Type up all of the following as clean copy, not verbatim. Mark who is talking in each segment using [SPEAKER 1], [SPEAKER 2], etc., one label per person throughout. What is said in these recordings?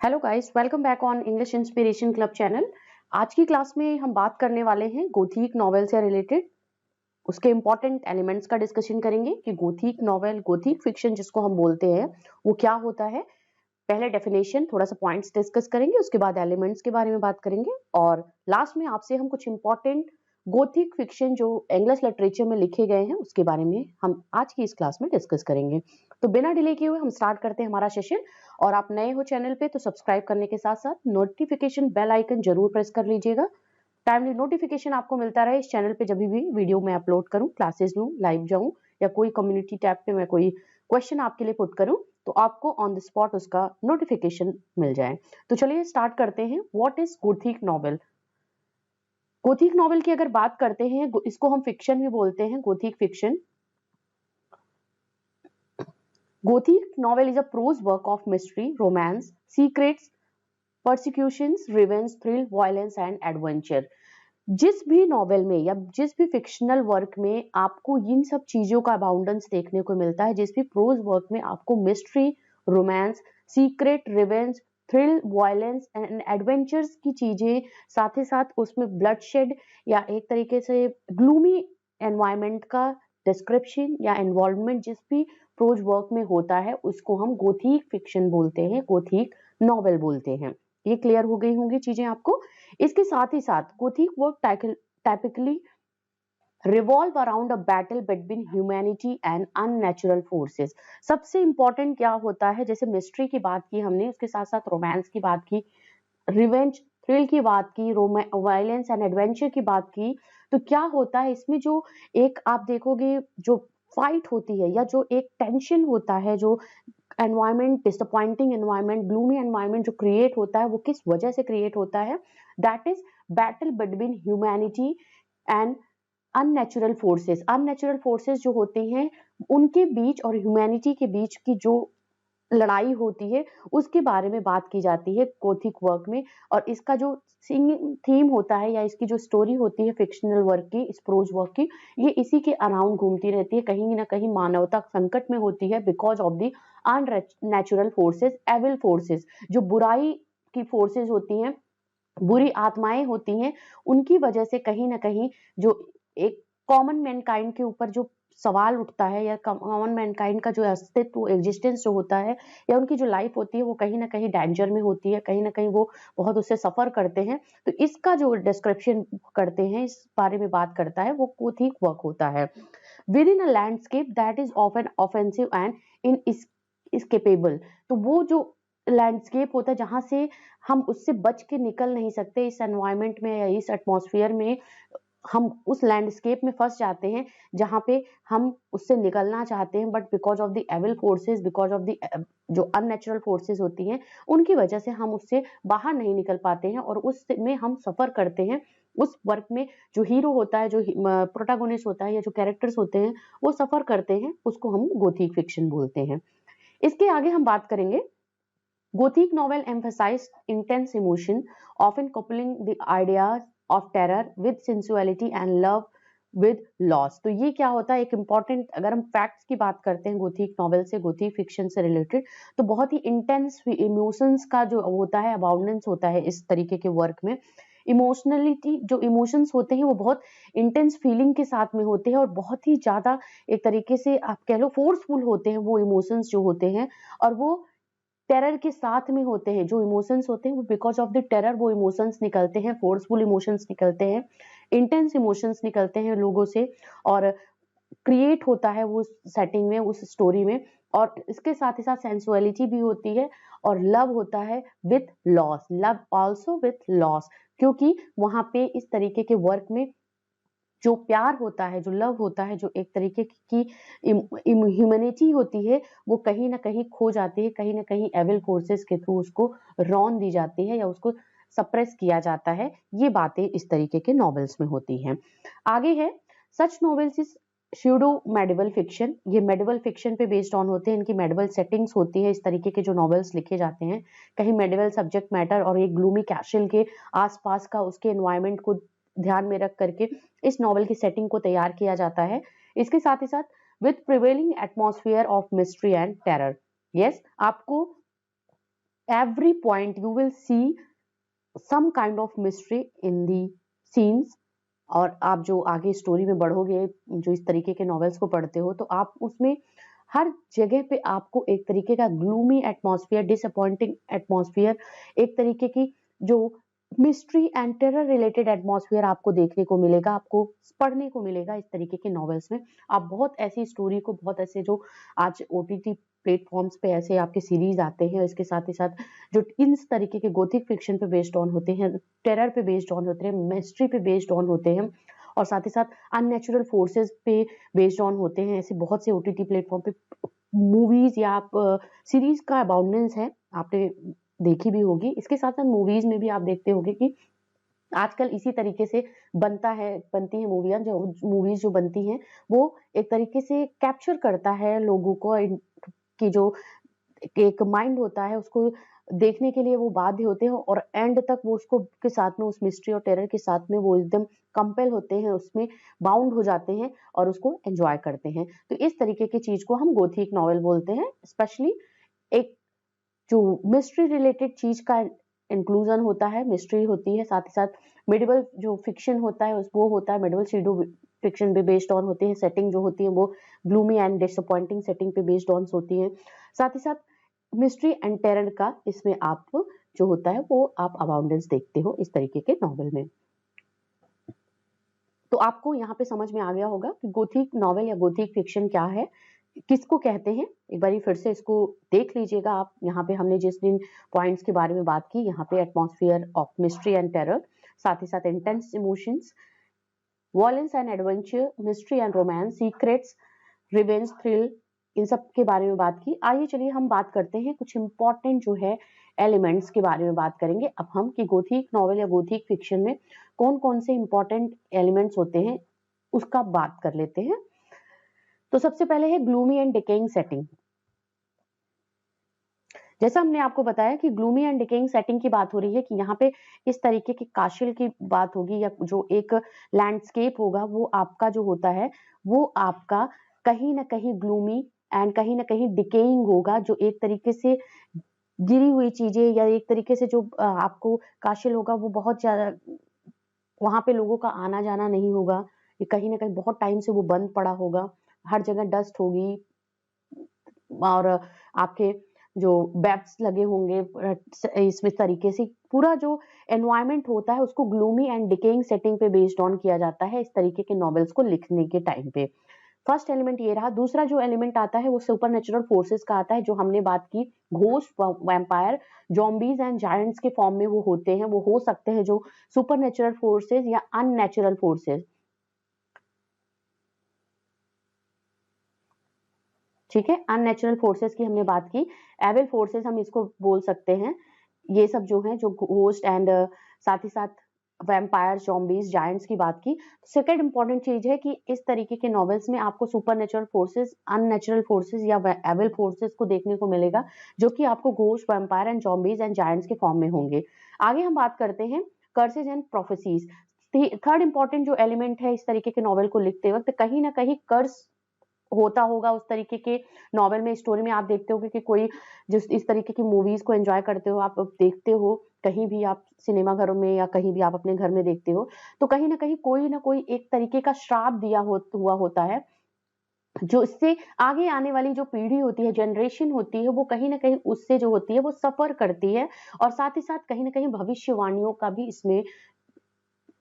[SPEAKER 1] Hello guys, welcome back on English inspiration club channel. आज की class में हम बात करने वाले हैं गोथिक नॉवेल से रिलेटेड उसके इंपॉर्टेंट एलिमेंट्स का डिस्कशन करेंगे कि गोथिक नॉवेल, गोथिक फिक्शन जिसको हम बोलते हैं वो क्या होता है। पहले डेफिनेशन, थोड़ा सा पॉइंट्स डिस्कस करेंगे, उसके बाद एलिमेंट्स के बारे में बात करेंगे और लास्ट में आपसे हम कुछ इंपॉर्टेंट गोथिक फिक्शन जो इंग्लिश लिटरेचर में लिखे गए हैं उसके बारे में हम आज की इस क्लास में डिस्कस करेंगे। तो बिना डिले किए हुए हम स्टार्ट करते हैं हमारा सेशन। और आप नए हो चैनल पे तो सब्सक्राइब करने के साथ साथ नोटिफिकेशन बेल आइकन जरूर प्रेस कर लीजिएगा। टाइमली नोटिफिकेशन आपको मिलता रहे इस चैनल पे, जब भी वीडियो मैं अपलोड करूं, क्लासेस लूं, लाइव जाऊं या कोई कम्युनिटी टैब पे मैं कोई क्वेश्चन आपके लिए पुट करूं तो आपको ऑन द स्पॉट उसका नोटिफिकेशन मिल जाए। तो चलिए स्टार्ट करते हैं। What is Gothic novel? Gothic novel की अगर बात करते हैं, इसको हम फिक्शन भी बोलते हैं, Gothic fiction. Gothic novel is a prose work of mystery, romance, secrets, persecutions, revenge, thrill, violence and adventure। जिस भी नॉवेल में या जिस भी फिक्शनल वर्क में आपको इन सब चीजों का अबाउंडेंस देखने को मिलता है, जिस भी प्रोज वर्क में आपको mystery, romance, secret, revenge, thrill, violence and adventures की चीजें, साथ ही साथ उसमें ब्लडशेड या एक तरीके से ग्लूमी एनवायरमेंट का डिस्क्रिप्शन या इन्वॉल्वमेंट जिस भी प्रोज वर्क में होता है उसको हम गोथिक फिक्शन बोलते हैं, गोथिक नॉवेल बोलते हैं। ये क्लियर हो गई होंगी चीजें आपको। इसके साथ ही साथ Gothic work typically revolve around a battle between humanity and unnatural forces. सबसे इंपॉर्टेंट क्या होता है, जैसे मिस्ट्री की बात की हमने, उसके साथ साथ रोमांस की बात की, रिवेंज, थ्रिल की बात की, वायलेंस एंड एडवेंचर की बात की, तो क्या होता है इसमें, जो एक आप देखोगे जो फाइट होती है या जो एक टेंशन होता है, जो environment, disappointing environment, gloomy environment जो क्रिएट होता है, वो किस वजह से क्रिएट होता है? That is battle between humanity and unnatural forces. Unnatural forces जो होते हैं उनके बीच और ह्यूमैनिटी के बीच की जो लड़ाई होती है उसके बारे में बात की जाती है गोथिक वर्क में। और इसका जो सिंगिंग थीम होता है या इसकी जो स्टोरी होती है फिक्शनल वर्क की, इस प्रोज वर्क की, ये इसी के अराउंड घूमती रहती है। कहीं ना कहीं मानवता संकट में होती है because of the unnatural forces, evil forces, जो बुराई की फोर्सेस होती हैं, बुरी आत्माएं होती हैं, उनकी वजह से कहीं ना कहीं जो एक कॉमन मैनकाइंड के ऊपर जो सवाल उठता है या कॉमन मैनकाइंड का जो अस्तित्व, एग्जिस्टेंस जो होता है या उनकी जो लाइफ होती है वो कहीं ना कहीं डेंजर में होती है, कहीं ना कहीं वो बहुत उससे सफर करते हैं। तो इसका जो डिस्क्रिप्शन करते हैं, इस बारे में बात करता है, वो गोथिक वर्क होता है। Within a landscape that is often offensive and inescapable. तो वो जो लैंडस्केप होता है जहां से हम उससे बच के निकल नहीं सकते, इस एनवायरमेंट में या इस एटमॉस्फेयर में हम उस लैंडस्केप में फंस जाते हैं जहां पे हम उससे निकलना चाहते हैं, but because of the evil forces, because of the जो अननेचुरल फोर्सेस होती हैं उनकी वजह से हम उससे बाहर नहीं निकल पाते हैं और उसमें हम सफर करते हैं। उस वर्क में जो हीरो होता है, जो प्रोटागोनिस्ट होता है या जो कैरेक्टर्स होते हैं वो सफर करते हैं, उसको हम गोथिक फिक्शन बोलते हैं। इसके आगे हम बात करेंगे। Gothic novel emphasized intense emotion, often coupling the ideas of terror with sensuality and love with loss। तो ये क्या होता है, एक इंपॉर्टेंट, अगर हम फैक्ट्स की बात करते हैं गोथिक नॉवेल से, गोथिक फिक्शन से रिलेटेड, तो बहुत ही इंटेंस इमोशंस का जो होता है, अबाउंडेंस होता है इस तरीके के वर्क में। इमोशनलिटी, जो इमोशंस होते हैं वो बहुत इंटेंस फीलिंग के साथ में होते हैं और बहुत ही ज्यादा एक तरीके से आप कह लो फोर्सफुल होते हैं वो इमोशंस जो होते हैं, और वो टेरर के साथ में होते हैं। जो इमोशंस होते हैं वो बिकॉज ऑफ द टेरर वो इमोशंस निकलते हैं, फोर्सफुल इमोशंस निकलते हैं, इंटेंस इमोशंस निकलते हैं लोगों से, और क्रिएट होता है वो सेटिंग में, उस स्टोरी में। और इसके साथ ही साथ सेंसुअलिटी भी होती है और लव होता है with loss, love also with loss, क्योंकि वहां पे इस तरीके के वर्क में जो प्यार होता है, जो लव होता है, जो एक तरीके की ह्यूमैनिटी होती है, वो कहीं ना कहीं खो जाती है, कहीं ना कहीं एविल फोर्सेस के थ्रू उसको रौन दी जाती है या उसको सप्रेस किया जाता है। ये बातें इस तरीके के नॉवेल्स में होती हैं। आगे है such novels is pseudo medieval fiction. ये मेडिवल फिक्शन पे बेस्ड ऑन होते हैं, इनकी मेडिवल सेटिंग्स होती है। इस तरीके के जो नॉवेल्स लिखे जाते हैं, कहीं मेडिवल सब्जेक्ट मैटर और एक ग्लूमी कैसल के आसपास का, उसके एनवायरमेंट को ध्यान में रख करके इस नॉवेल की सेटिंग को तैयार किया जाता है। इसके साथ ही साथ with prevailing atmosphere of mystery and terror. Yes, आपको every point you will see some kind of mystery in the scenes। और आप जो आगे स्टोरी में बढ़ोगे, जो इस तरीके के नॉवेल्स को पढ़ते हो, तो आप उसमें हर जगह पे आपको एक तरीके का ग्लूमी एटमॉस्फेयर, डिसअपॉइंटिंग एटमॉस्फेयर, एक तरीके की जो mystery and terror related atmosphere आपको देखने को मिलेगा, आपको पढ़ने को मिलेगा इस तरीके के नॉवेल्स में। आप बहुत ऐसी स्टोरी को, बहुत ऐसे जो आज ओटीटी प्लेटफॉर्म्स पे ऐसे आपके सीरीज आते हैं, इसके साथ ही साथ जो इन तरीके के गोथिक फिक्शन पे बेस्ड ऑन होते हैं, टेरर पे बेस्ड ऑन होते हैं, मिस्ट्री पे बेस्ड ऑन होते हैं, और साथ ही साथ अननेचुरल फोर्सेस पे बेस्ड ऑन होते हैं, ऐसे बहुत से ओटीटी प्लेटफॉर्म पे मूवीज या आप सीरीज का अबाउंडेंस है, आपने देखी भी होगी। इसके साथ साथ मूवीज में भी आप देखते होंगे कि आजकल इसी तरीके से बनती है मूवीज जो बनती हैं, वो एक तरीके से कैप्चर करता है लोगों को, की जो एक माइंड होता है उसको देखने के लिए वो बाध्य होते हैं, और एंड तक वो उसको के साथ में, उस मिस्ट्री और टेरर के साथ में वो एकदम कंपेल होते हैं, उसमें बाउंड हो जाते हैं और उसको एंजॉय करते हैं। तो इस तरीके की चीज को हम गोथिक नॉवेल बोलते हैं। स्पेशली एक जो मिस्ट्री रिलेटेड चीज का इंक्लूजन होता है, मिस्ट्री होती है, साथ ही साथ मेडिवल जो फिक्शन होता है वो होता है, मेडिवल सीडो फिक्शन पे बेस्ड ऑन होते हैं, सेटिंग जो होती है वो ग्लूमी एंड डिसअपॉइंटिंग सेटिंग पे बेस्ड ऑन होती है। साथ ही साथ मिस्ट्री एंड टेरर का इसमें आप जो होता है वो आप अबाउंडेंस देखते हो इस तरीके के नॉवेल में। तो आपको यहाँ पे समझ में आ गया होगा कि गोथिक नॉवेल या गोथिक फिक्शन क्या है, किसको कहते हैं। एक बार फिर से इसको देख लीजिएगा आप। यहाँ पे हमने जिस दिन पॉइंट्स के बारे में बात की, यहाँ पे atmosphere of mystery and terror, साथ ही साथ intense emotions, violence and adventure, mystery and romance, secrets, revenge, thrill, इन सब के बारे में बात की। आइए चलिए हम बात करते हैं कुछ इंपॉर्टेंट जो है एलिमेंट्स के बारे में बात करेंगे अब हम, कि गोथिक नॉवेल या गोथिक फिक्शन में कौन कौन से इंपॉर्टेंट एलिमेंट्स होते हैं उसका बात कर लेते हैं। तो सबसे पहले है ग्लूमी एंड डिकेइंग सेटिंग। जैसा हमने आपको बताया कि ग्लूमी एंड डिकेइंग सेटिंग की बात हो रही है, कि यहाँ पे इस तरीके के काशिल की बात होगी, या जो एक लैंडस्केप होगा वो आपका जो होता है वो आपका कहीं ना कहीं ग्लूमी एंड कहीं ना कहीं डिकेइंग होगा, जो एक तरीके से गिरी हुई चीजें, या एक तरीके से जो आपको काशिल होगा वो बहुत ज्यादा, वहां पे लोगों का आना जाना नहीं होगा, ये कहीं ना कहीं बहुत टाइम से वो बंद पड़ा होगा, हर जगह डस्ट होगी, और आपके जो बेड्स लगे होंगे इसमें तरीके से पूरा जो एनवायरनमेंट होता है उसको ग्लूमी एंड डिकेइंग सेटिंग पे बेस्ड ऑन किया जाता है इस तरीके के नॉवेल्स को लिखने के टाइम पे। फर्स्ट एलिमेंट ये रहा। दूसरा जो एलिमेंट आता है वो सुपर नेचुरल फोर्सेस का आता है, जो हमने बात की, ghost, vampire, zombies and giants के फॉर्म में वो होते हैं, वो हो सकते हैं जो सुपर नेचुरल फोर्सेस या अननेचुरल फोर्सेस। ठीक है, अननेचुरल फोर्सेस की हमने बात की, एविल फोर्सेस हम इसको बोल सकते हैं। ये सब जो है, जो घोस्ट एंड साथ ही साथ वैम्पायर, जॉम्बीज, जायंट्स की बात की। सेकंड इंपॉर्टेंट चीज है कि इस तरीके के नॉवेल्स में आपको super natural forces, unnatural forces या एविल फोर्सेस को देखने को मिलेगा, जो कि आपको ghost, vampire and zombies and giants के फॉर्म में होंगे। आगे हम बात करते हैं curses and prophecies. Third important जो एलिमेंट है इस तरीके के नॉवेल को लिखते वक्त, कहीं ना कहीं कर्स होता होगा उस तरीके के नॉवेल में, स्टोरी में। आप देखते हो कि कोई जिस इस तरीके की मूवीज को एंजॉय करते हो, आप देखते हो कहीं भी, आप सिनेमा घरों में या कहीं भी आप अपने घर में देखते हो, तो कहीं ना कोई एक तरीके का श्राप हुआ होता है, जो इससे आगे आने वाली जो पीढ़ी होती है, जनरेशन होती है, वो कहीं ना कहीं उससे जो होती है वो सफर करती है। और साथ ही साथ कहीं ना कहीं भविष्यवाणियों का भी इसमें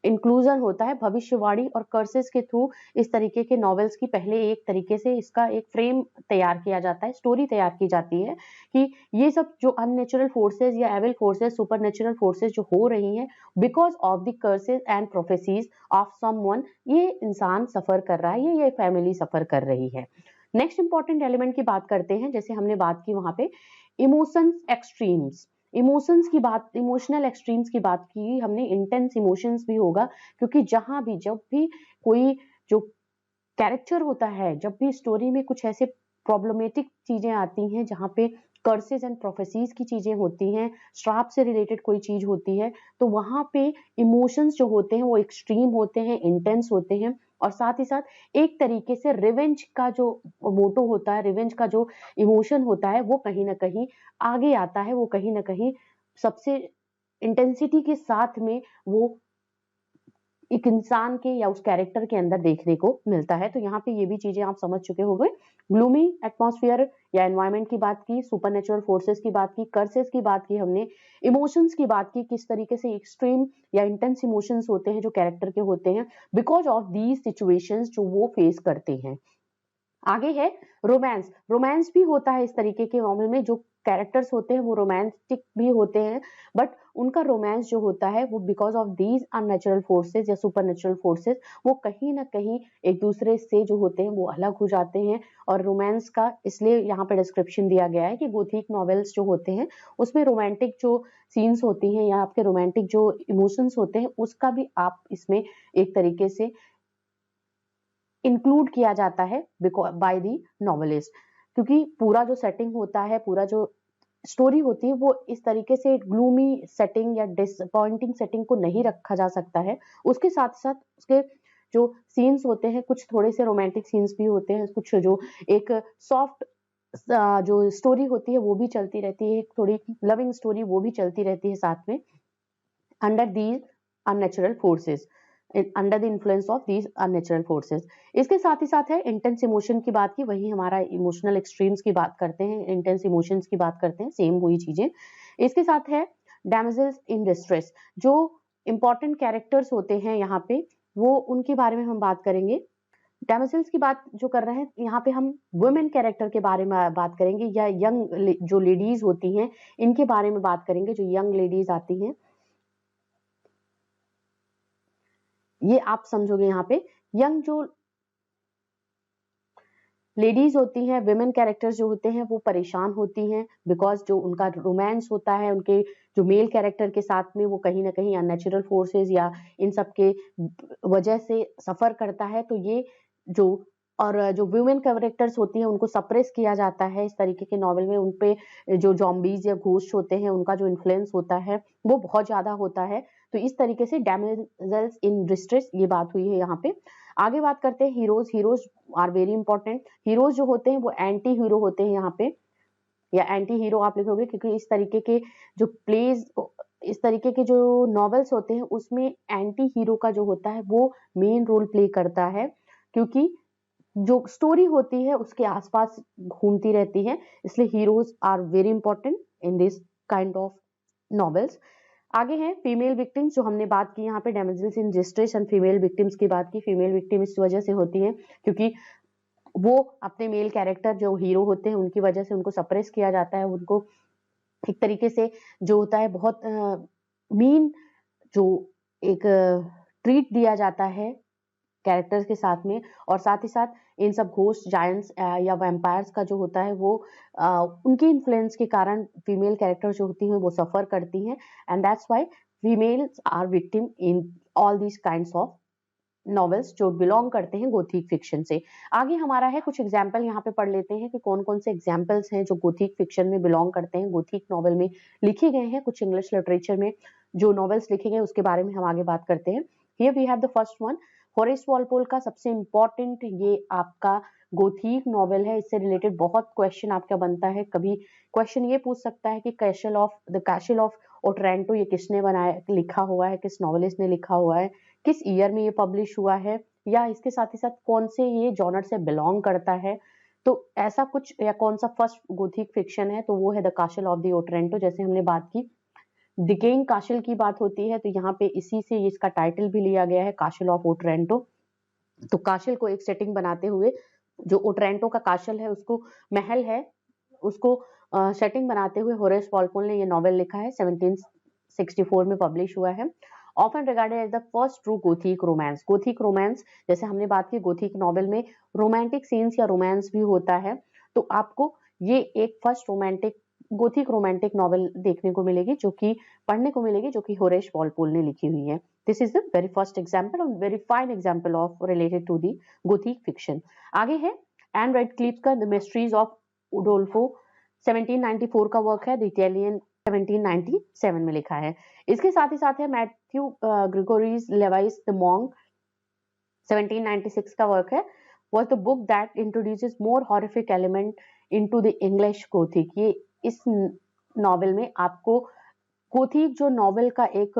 [SPEAKER 1] इंक्लूजन होता है। भविष्यवाणी और कर्सेस के थ्रू इस तरीके के नॉवेल्स की पहले एक तरीके से इसका एक फ्रेम तैयार किया जाता है, स्टोरी तैयार की जाती है, कि ये सब जो अननेचुरल फोर्सेस या evil forces, super natural forces जो हो रही हैं because of the curses and prophecies of someone, ये इंसान सफर कर रहा है, ये फैमिली सफर कर रही है। नेक्स्ट इंपॉर्टेंट एलिमेंट की बात करते हैं, जैसे हमने बात की वहां पे इमोशंस एक्सट्रीम्स, इमोशंस की बात, इमोशनल एक्सट्रीम्स की बात की हमने, इंटेंस इमोशंस भी होगा, क्योंकि जहां भी जब भी कोई जो कैरेक्टर होता है, जब भी स्टोरी में कुछ ऐसे प्रॉब्लमेटिक चीजें आती हैं जहां पे कर्सेस एंड प्रोफेसीज की चीजें होती हैं, श्राप से रिलेटेड कोई चीज होती है, तो वहां पे इमोशंस जो होते हैं वो एक्सट्रीम होते हैं, इंटेंस होते हैं, और साथ ही साथ एक तरीके से रिवेंज का जो मोटो होता है, रिवेंज का जो इमोशन होता है, वो कहीं ना कहीं आगे आता है, वो कहीं ना कहीं सबसे इंटेंसिटी के साथ में वो एक इंसान के या उस कैरेक्टर के अंदर देखने को मिलता है। तो यहाँ पे ये भी चीजें आप समझ चुके होंगे। ग्लूमी एटमॉस्फेयर या एनवायरनमेंट की बात की, सुपरनेचुरल फोर्सेस की बात की, कर्सेस की बात की हमने, इमोशंस की बात की, किस तरीके से एक्सट्रीम या इंटेंस इमोशंस होते हैं जो कैरेक्टर के होते हैं बिकॉज ऑफ दीज सिचुएशंस जो वो फेस करते हैं। आगे है रोमांस। रोमांस भी होता है इस तरीके के मामले में, जो कैरेक्टर्स होते हैं वो रोमांटिक भी होते हैं, बट उनका रोमांस जो होता है वो because of these unnatural forces या सुपर नेचुरल फोर्सेस वो कहीं ना कहीं एक दूसरे से जो होते हैं वो अलग हो जाते हैं। और रोमांस का इसलिए यहाँ पे डिस्क्रिप्शन दिया गया है कि गोथिक नॉवेल्स जो होते हैं उसमें रोमांटिक जो सीन्स होती हैं या आपके रोमांटिक जो इमोशंस होते हैं उसका भी आप इसमें एक तरीके से इंक्लूड किया जाता है बाय दी नॉवेलिस्ट, क्योंकि पूरा जो सेटिंग होता है, पूरा जो स्टोरी होती है वो इस तरीके से ग्लूमी सेटिंग या डिसअपॉइंटिंग सेटिंग को नहीं रखा जा सकता है। उसके साथ साथ उसके जो सीन्स होते हैं, कुछ थोड़े से रोमांटिक सीन्स भी होते हैं, कुछ जो एक सॉफ्ट जो स्टोरी होती है वो भी चलती रहती है, एक थोड़ी लविंग स्टोरी वो भी चलती रहती है साथ में, under these unnatural forces, under the influence of these unnatural forces. इसके साथ ही साथ है इंटेंस इमोशन की बात की, वही हमारा इमोशनल एक्सट्रीम्स की बात करते हैं, इंटेंस इमोशंस की बात करते हैं, सेम वही चीजें। इसके साथ है डैमेजेस इन डिस्ट्रेस। जो इंपॉर्टेंट कैरेक्टर्स होते हैं यहाँ पे वो उनके बारे में हम बात करेंगे। डैमेसेल्स की बात जो कर रहे हैं यहाँ पे हम वुमेन कैरेक्टर के बारे में बात करेंगे या यंग जो लेडीज होती हैं इनके बारे में बात करेंगे, जो यंग लेडीज आती हैं ये आप समझोगे। यहाँ पे यंग जो लेडीज होती हैं, विमेन कैरेक्टर्स जो होते हैं वो परेशान होती हैं बिकॉज जो उनका रोमांस होता है उनके जो मेल कैरेक्टर के साथ में वो कहीं ना कहीं अननेचुरल फोर्सेस या इन सब के वजह से सफर करता है। तो ये जो और जो वुमेन कैरेक्टर्स होती हैं उनको सप्रेस किया जाता है इस तरीके के नॉवेल में, उन पे जो जॉम्बीज या घोस्ट होते हैं उनका जो इन्फ्लुएंस होता है वो बहुत ज्यादा होता है। तो इस तरीके से डैमेजेस इन डिस्ट्रेस ये बात हुई है यहाँ पे। आगे बात करते हैं heroes. Heroes are very important. Heroes जो होते हैं वो एंटी हीरो होते हैं यहाँ पे, या एंटी हीरो आप लिखोगे, क्योंकि इस तरीके के जो प्लेज, इस तरीके के जो नॉवेल्स होते हैं उसमें एंटी हीरो का जो होता है वो मेन रोल प्ले करता है, क्योंकि जो स्टोरी होती है उसके आसपास घूमती रहती है, इसलिए heroes are very important in this kind of novels. आगे है फीमेल विक्टिम्स, जो हमने बात की यहाँ पे damages in distress and female victims की बात की। फीमेल विक्टिम इस वजह से होती है क्योंकि वो अपने मेल कैरेक्टर जो हीरो होते हैं उनकी वजह से उनको सप्रेस किया जाता है, उनको एक तरीके से जो होता है बहुत मीन जो एक ट्रीट दिया जाता है कैरेक्टर्स के साथ में। और साथ ही साथ इन सब घोस्ट जायंट्स या वैम्पायर्स का जो होता है वो उनके इन्फ्लुएंस के कारण फीमेल कैरेक्टर जो होती हैं वो सफर करती हैं, and that's why females are victim in all these kinds of novels जो बिलोंग करते हैं गोथिक फिक्शन से। आगे हमारा है कुछ एग्जाम्पल यहाँ पे पढ़ लेते हैं कि कौन कौन से एग्जाम्पल्स हैं जो गोथिक फिक्शन में बिलोंग करते हैं, गोथिक नॉवेल में लिखे गए हैं। कुछ इंग्लिश लिटरेचर में जो नॉवेल्स लिखे गए उसके बारे में हम आगे बात करते हैं। Here we have the first one, Horace Walpole का सबसे इंपॉर्टेंट ये आपका गोथिक नॉवेल है। इससे रिलेटेड बहुत क्वेश्चन आपका बनता है। कभी क्वेश्चन ये पूछ सकता है कि कैसल ऑफ ओट्रेंटो ये किसने बनाया, लिखा हुआ है, किस नॉवेलिस्ट ने लिखा हुआ है, किस ईयर में ये पब्लिश हुआ है, या इसके साथ ही साथ कौन से ये जॉनर से बिलोंग करता है। तो ऐसा कुछ, या कौन सा फर्स्ट गोथिक फिक्शन है, तो वो है the castle of the Otranto. जैसे हमने बात की डिकेइंग कासल की बात होती है तो यहाँ पे इसी से इसका टाइटल भी लिया गया है, कासल ऑफ ओट्रेंटो। तो कासल को एक सेटिंग बनाते हुए जो ओट्रेंटो का कासल है उसको महल है उसको सेटिंग बनाते हुए होरेस वॉलपोल ने ये नॉवेल लिखा है, 1764 में पब्लिश हुआ है। Often regarded as the first true Gothic romance. Gothic romance जैसे हमने बात की, गोथिक नॉवेल में रोमांटिक सीन्स या रोमांस भी होता है, तो आपको ये एक फर्स्ट गोथिक रोमांटिक नॉवेल देखने को मिलेगी, जो कि पढ़ने को मिलेगी, जो कि होरेस वॉलपोल ने लिखी हुई है। This is the very first example और very fine example of related to the gothic fiction. आगे है एन रेडक्लिफ का द मिस्ट्रीज ऑफ उडोल्फो, 1794 का वर्क है। द इटालियन 1797 में लिखा है। इसके साथ ही साथ है मैथ्यू ग्रिगोरीज लेवाइस द मॉन्क, 1796 का वर्क है, was the book that introduces more horrific element into the English Gothic। ये इस नॉवेल में आपको गोथिक जो नॉवेल का एक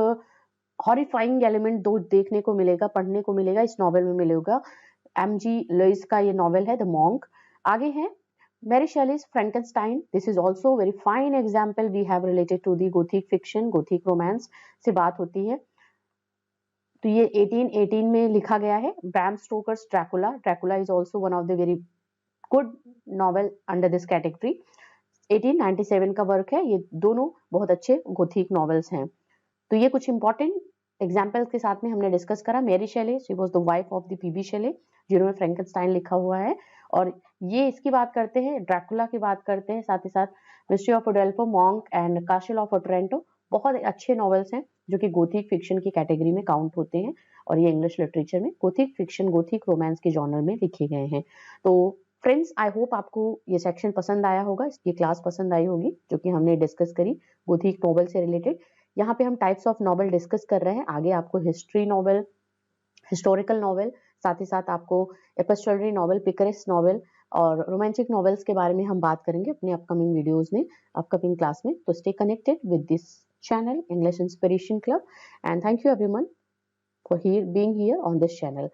[SPEAKER 1] हॉरिफाइंग एलिमेंट दो देखने को मिलेगा, पढ़ने को मिलेगा, इस नॉवेल में मिलेगा। एम.जी. लुइस का ये नॉवेल है द मॉन्क। आगे है Mary Shelley's Frankenstein। This is also a very fine example we have related to the Gothic fiction, Gothic romance से बात होती है। तो ये 1818 में लिखा गया है। Bram Stoker's Dracula। Dracula is also one of the very good novel under this category। 1897 का वर्क है। ये दोनों बहुत अच्छे गोथिक नॉवेल्स हैं। तो ये कुछ इंपॉर्टेंट एग्जाम्पल्स के साथ में हमने डिस्कस करा। Mary Shelley, she was the wife of the PB Shelley, जिन्होंने फ्रैंकेनस्टाइन लिखा हुआ है। और ये इसकी बात करते हैं, ड्रैकुला की बात करते हैं, साथ ही साथ mystery of Udolpho, monk and castle of Otranto बहुत अच्छे नॉवेल्स हैं जो कि गोथिक फिक्शन की कैटेगरी में काउंट होते हैं। और ये इंग्लिश लिटरेचर में गोथिक फिक्शन, गोथिक रोमांस के जॉनर में लिखे गए हैं। तो फ्रेंड्स, आई होप आपको ये सेक्शन पसंद आया होगा, ये क्लास पसंद आई होगी जो कि हमने डिस्कस करी गोथिक नॉवेल से रिलेटेड। यहाँ पे हम टाइप्स ऑफ नॉवेल डिस्कस कर रहे हैं। आगे आपको हिस्ट्री नॉवेल, हिस्टोरिकल नॉवेल, साथ ही साथ आपको एपिस्टोलरी नॉवेल, पिकरेस्ट नॉवेल और रोमांटिक नॉवेल्स के बारे में हम बात करेंगे अपने अपकमिंग वीडियोस में, अपकमिंग क्लास में। तो stay connected with this channel, English Inspiration Club, and thank you everyone for being here on this channel।